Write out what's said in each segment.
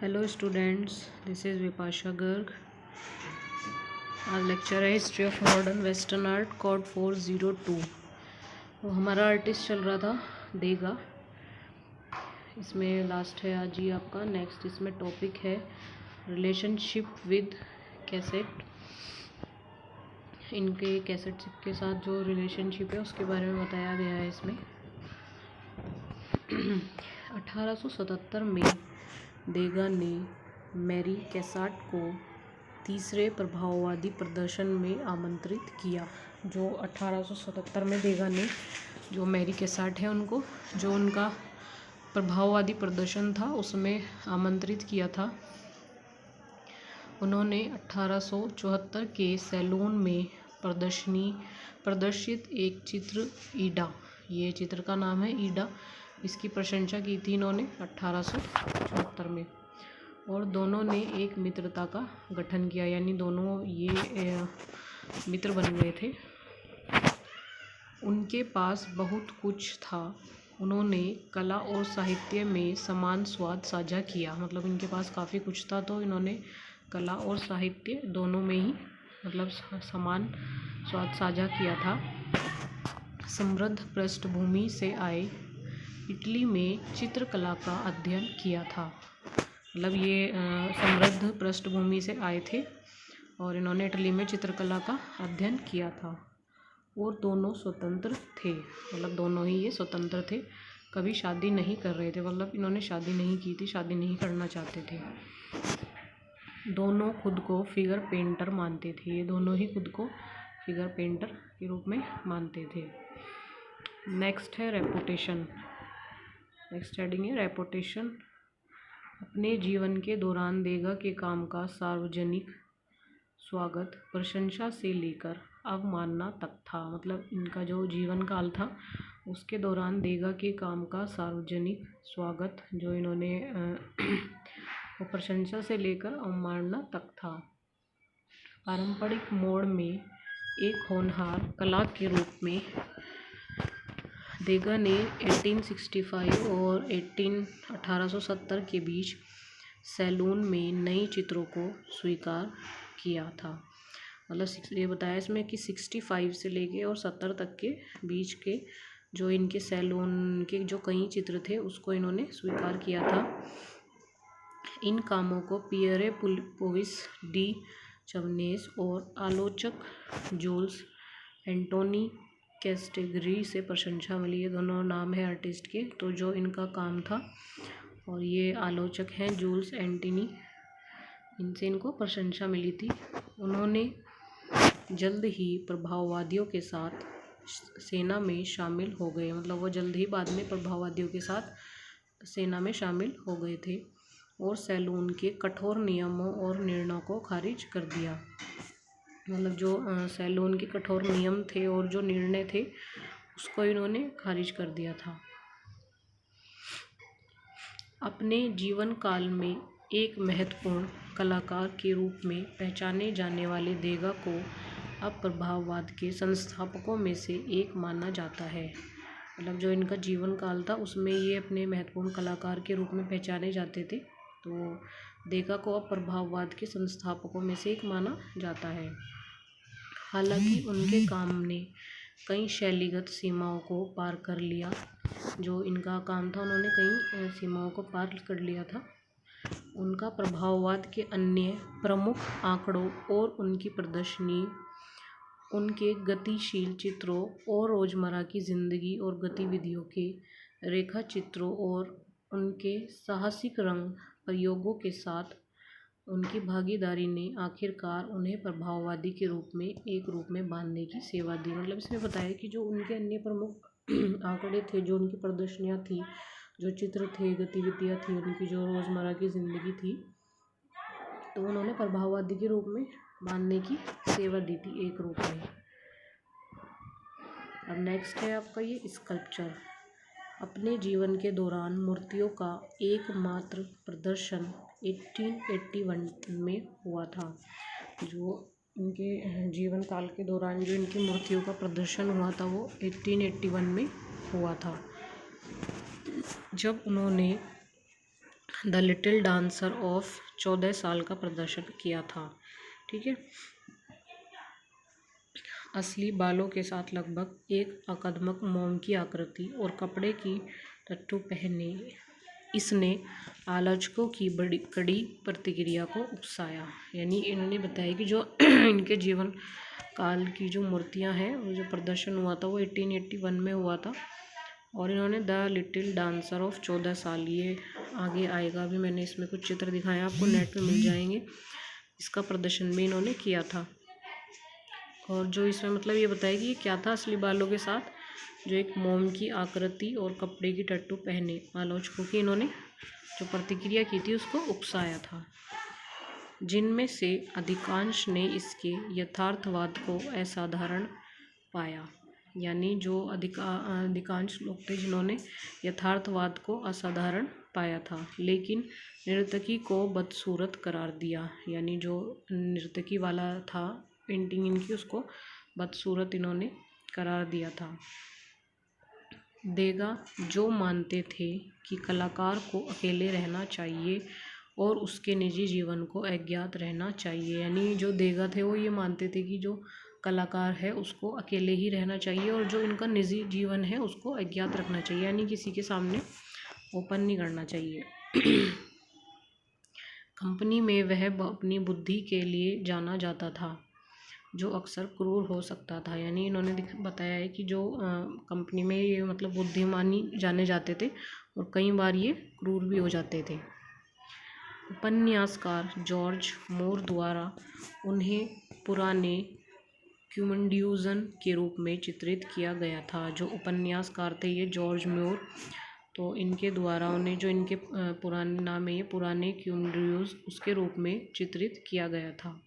Hello students, this is Vipasha Garg. आज lecture है history of modern western art code 402। वो हमारा आर्टिस्ट चल रहा था देगा। इसमें लास्ट है आज ही आपका। नेक्स्ट इसमें टॉपिक है रिलेशनशिप विद कैसेट। इनके कैसेट के साथ जो रिलेशनशिप है उसके बारे में बताया गया है इसमें। 1877 में देगा ने मैरी कैसाट को तीसरे प्रभाववादी प्रदर्शन में आमंत्रित किया। जो 1877 में देगा ने जो मैरी कैसाट है उनको जो उनका प्रभाववादी प्रदर्शन था उसमें आमंत्रित किया था। उन्होंने 1874 के सैलून में प्रदर्शित एक चित्र ईडा, ये चित्र का नाम है ईडा, इसकी प्रशंसा की थी इन्होंने 1874 में। और दोनों ने एक मित्रता का गठन किया, यानी दोनों ये मित्र बन गए थे। उनके पास बहुत कुछ था। उन्होंने कला और साहित्य में समान स्वाद साझा किया। मतलब इनके पास काफ़ी कुछ था तो इन्होंने कला और साहित्य दोनों में ही मतलब समान स्वाद साझा किया था। समृद्ध पृष्ठभूमि से आए, इटली में चित्रकला का अध्ययन किया था। मतलब ये समृद्ध पृष्ठभूमि से आए थे और इन्होंने इटली में चित्रकला का अध्ययन किया था। और दोनों स्वतंत्र थे, मतलब दोनों ही ये स्वतंत्र थे, कभी शादी नहीं कर रहे थे। मतलब इन्होंने शादी नहीं की थी, शादी नहीं करना चाहते थे। दोनों खुद को फिगर पेंटर मानते थे। ये दोनों ही खुद को फिगर पेंटर के रूप में मानते थे। नेक्स्ट है रेपुटेशन। नेक्स्ट हेडिंग है रेपुटेशन। अपने जीवन के दौरान देगा के काम का सार्वजनिक स्वागत प्रशंसा से लेकर अवमानना तक था। मतलब इनका जो जीवन काल था उसके दौरान देगा के काम का सार्वजनिक स्वागत जो इन्होंने वो प्रशंसा से लेकर अवमानना तक था। पारंपरिक मोड़ में एक होनहार कला के रूप में देगा ने 1865 और 1870 के बीच सैलून में नई चित्रों को स्वीकार किया था। मतलब ये बताया इसमें कि 65 से लेके और 70 तक के बीच के जो इनके सैलून के जो कई चित्र थे उसको इन्होंने स्वीकार किया था। इन कामों को पियरे पोविस डी चवनेस और आलोचक जूल्स एंटोनी कैस्टेगरी से प्रशंसा मिली। ये दोनों नाम है आर्टिस्ट के। तो जो इनका काम था और ये आलोचक हैं जूल्स एंटोनी, इनसे इनको प्रशंसा मिली थी। उन्होंने जल्द ही प्रभाववादियों के साथ सेना में शामिल हो गए। मतलब वो जल्द ही बाद में प्रभाववादियों के साथ सेना में शामिल हो गए थे और सैलून के कठोर नियमों और निर्णयों को खारिज कर दिया। मतलब जो सैलून के कठोर नियम थे और जो निर्णय थे उसको इन्होंने खारिज कर दिया था। अपने जीवन काल में एक महत्वपूर्ण कलाकार के रूप में पहचाने जाने वाले देगा को अब प्रभाववाद के संस्थापकों में से एक माना जाता है। मतलब जो इनका जीवन काल था उसमें ये अपने महत्वपूर्ण कलाकार के रूप में पहचाने जाते थे। तो देगा को अब प्रभाववाद के संस्थापकों में से एक माना जाता है। हालांकि उनके काम ने कई शैलीगत सीमाओं को पार कर लिया। जो इनका काम था उन्होंने कई सीमाओं को पार कर लिया था। उनका प्रभाववाद के अन्य प्रमुख आंकड़ों और उनकी प्रदर्शनी उनके गतिशील चित्रों और रोज़मर्रा की ज़िंदगी और गतिविधियों के रेखा चित्रों और उनके साहसिक रंग प्रयोगों के साथ उनकी भागीदारी ने आखिरकार उन्हें प्रभाववादी के रूप में एक रूप में बांधने की सेवा दी। मतलब इसमें बताया कि जो उनके अन्य प्रमुख आंकड़े थे, जो उनकी प्रदर्शनियाँ थी, जो चित्र थे, गतिविधियाँ थी, उनकी जो रोज़मर्रा की ज़िंदगी थी, तो उन्होंने प्रभाववादी के रूप में बांधने की सेवा दी थी एक रूप में। अब नेक्स्ट है आपका ये स्कल्पचर। अपने जीवन के दौरान मूर्तियों का एकमात्र प्रदर्शन 1881 में हुआ था। जो इनके जीवन काल के दौरान जो इनकी मूर्तियों का प्रदर्शन हुआ था वो 1881 में हुआ था, जब उन्होंने द लिटिल डांसर ऑफ 14 साल का प्रदर्शन किया था। ठीक है। असली बालों के साथ लगभग एक आक्रामक मोम की आकृति और कपड़े की टट्टू पहने इसने आलोचकों की बड़ी कड़ी प्रतिक्रिया को उकसाया। यानी इन्होंने बताया कि जो इनके जीवन काल की जो मूर्तियां हैं, वो जो प्रदर्शन हुआ था वो 1881 में हुआ था। और इन्होंने द लिटिल डांसर ऑफ 14 साल, ये आगे आएगा। अभी मैंने इसमें कुछ चित्र दिखाए, आपको नेट पे मिल जाएंगे। इसका प्रदर्शन भी इन्होंने किया था। और जो इसमें मतलब ये बताया कि ये क्या था, असली बालों के साथ जो एक मोम की आकृति और कपड़े की टट्टू पहने आलोचकों की इन्होंने जो प्रतिक्रिया की थी उसको उकसाया था, जिनमें से अधिकांश ने इसके यथार्थवाद को असाधारण पाया। यानी जो अधिकांश लोग थे जिन्होंने यथार्थवाद को असाधारण पाया था, लेकिन नर्तकी को बदसूरत करार दिया। यानी जो नर्तकी वाला था पेंटिंग इनकी, उसको बदसूरत इन्होंने करार दिया था। देगा जो मानते थे कि कलाकार को अकेले रहना चाहिए और उसके निजी जीवन को अज्ञात रहना चाहिए। यानी जो देगा थे वो ये मानते थे कि जो कलाकार है उसको अकेले ही रहना चाहिए और जो उनका निजी जीवन है उसको अज्ञात रखना चाहिए, यानी किसी के सामने ओपन नहीं करना चाहिए। कंपनी में वह अपनी बुद्धि के लिए जाना जाता था, जो अक्सर क्रूर हो सकता था। यानी इन्होंने बताया है कि जो कंपनी में ये मतलब बुद्धिमानी जाने जाते थे और कई बार ये क्रूर भी हो जाते थे। उपन्यासकार जॉर्ज मोर द्वारा उन्हें पुराने क्यूमंड्यूजन के रूप में चित्रित किया गया था। जो उपन्यासकार थे ये जॉर्ज मोर, तो इनके द्वारा उन्हें जो इनके पुराने नाम है ये पुराने क्यूमंड्यूज उसके रूप में चित्रित किया गया था।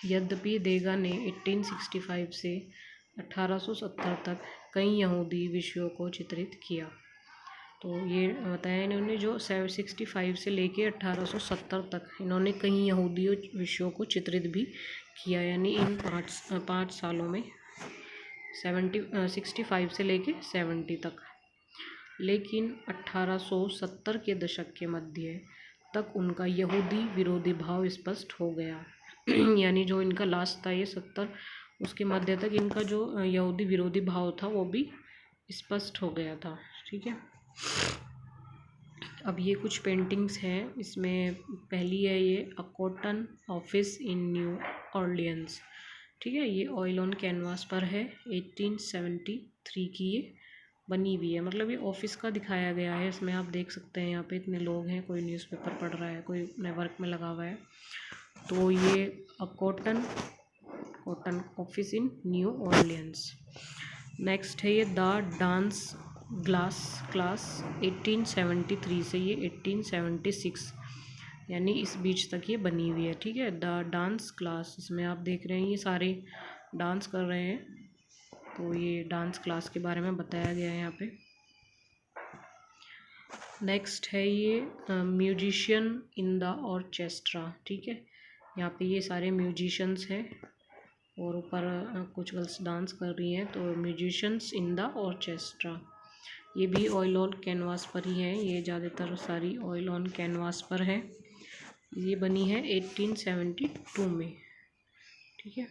यद्यपि देगा ने 1865 से 1870 तक कई यहूदी विषयों को चित्रित किया। तो ये बताया इन्होंने जो 765 से लेके 1870 तक इन्होंने कई यहूदी विषयों को चित्रित भी किया। यानी इन पाँच सालों में 65 से लेके 70 तक। लेकिन 1870 के दशक के मध्य तक उनका यहूदी विरोधी भाव स्पष्ट हो गया। यानी जो इनका लास्ट था ये 70, उसके मध्य तक इनका जो यहूदी विरोधी भाव था वो भी स्पष्ट हो गया था। ठीक है। अब ये कुछ पेंटिंग्स हैं, इसमें पहली है ये अ cotton office in new Orleans. ठीक है, ये ऑयल ऑन कैनवास पर है, 1873 की ये बनी हुई है। मतलब ये ऑफिस का दिखाया गया है। इसमें आप देख सकते हैं यहाँ पे इतने लोग हैं, कोई न्यूज़पेपर पढ़ रहा है, कोई अपने वर्क में लगा हुआ है। तो ये अ cotton office in new Orleans. Next है ये द डांस क्लास 1873 से ये 1876, यानी इस बीच तक ये बनी हुई है। ठीक है, द डांस क्लास, इसमें आप देख रहे हैं ये सारे डांस कर रहे हैं, तो ये डांस क्लास के बारे में बताया गया है यहाँ पे। नेक्स्ट है ये म्यूजिशियन इन द ऑर्केस्ट्रा। ठीक है, यहाँ पे ये सारे म्यूजिशियंस हैं और ऊपर कुछ गर्ल्स डांस कर रही हैं। तो म्यूजिशियंस इन द ऑर्केस्ट्रा, ये भी ऑयल ऑन कैनवास पर ही है। ये ज़्यादातर सारी ऑयल ऑन कैनवास पर है। ये बनी है 1872 में। ठीक है।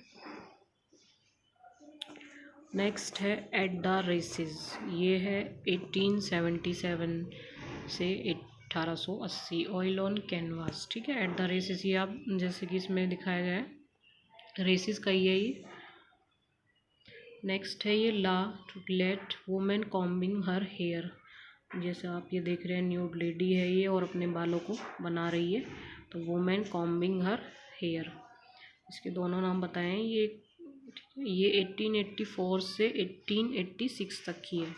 नेक्स्ट है एट द रेसेस, ये है 1877 से 1880, ऑयल ऑन कैनवास। ठीक है, एट द रेसेस, ये आप जैसे कि इसमें दिखाया गया है रेसेस का ही है ये। नेक्स्ट है ये La toilette women combing her hair, जैसे आप ये देख रहे हैं न्यूड लेडी है ये और अपने बालों को बना रही है। तो वुमेन कॉम्बिंग हर हेयर, इसके दोनों नाम बताए हैं। ये 1884 से 1886 तक की है।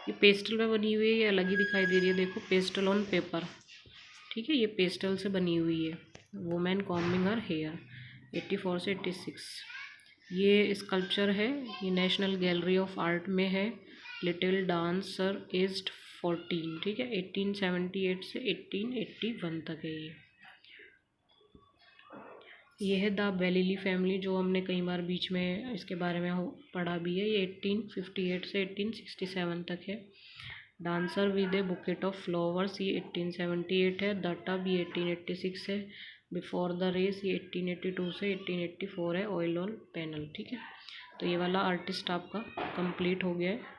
ये पेस्टल में बनी हुई है, ये अलग ही दिखाई दे रही है, देखो पेस्टल ऑन पेपर। ठीक है, ये पेस्टल से बनी हुई है। वुमेन कॉम्बिंग हर हेयर 84 से 86। ये स्कल्पचर है, ये नेशनल गैलरी ऑफ आर्ट में है। Little dancer aged 14। ठीक है, 1878 से 1881 तक है ये है द बेलिली फैमिली, जो हमने कई बार बीच में इसके बारे में पढ़ा भी है। ये 1858 से 1867 तक है। Dancer with A bouquet of flowers ये 1878 है। द टब ये 1886 है। बिफोर द रेस ये 1882 से 1884 है। ऑयल ऑन पैनल, ठीक है। तो ये वाला आर्टिस्ट आपका कंप्लीट हो गया है।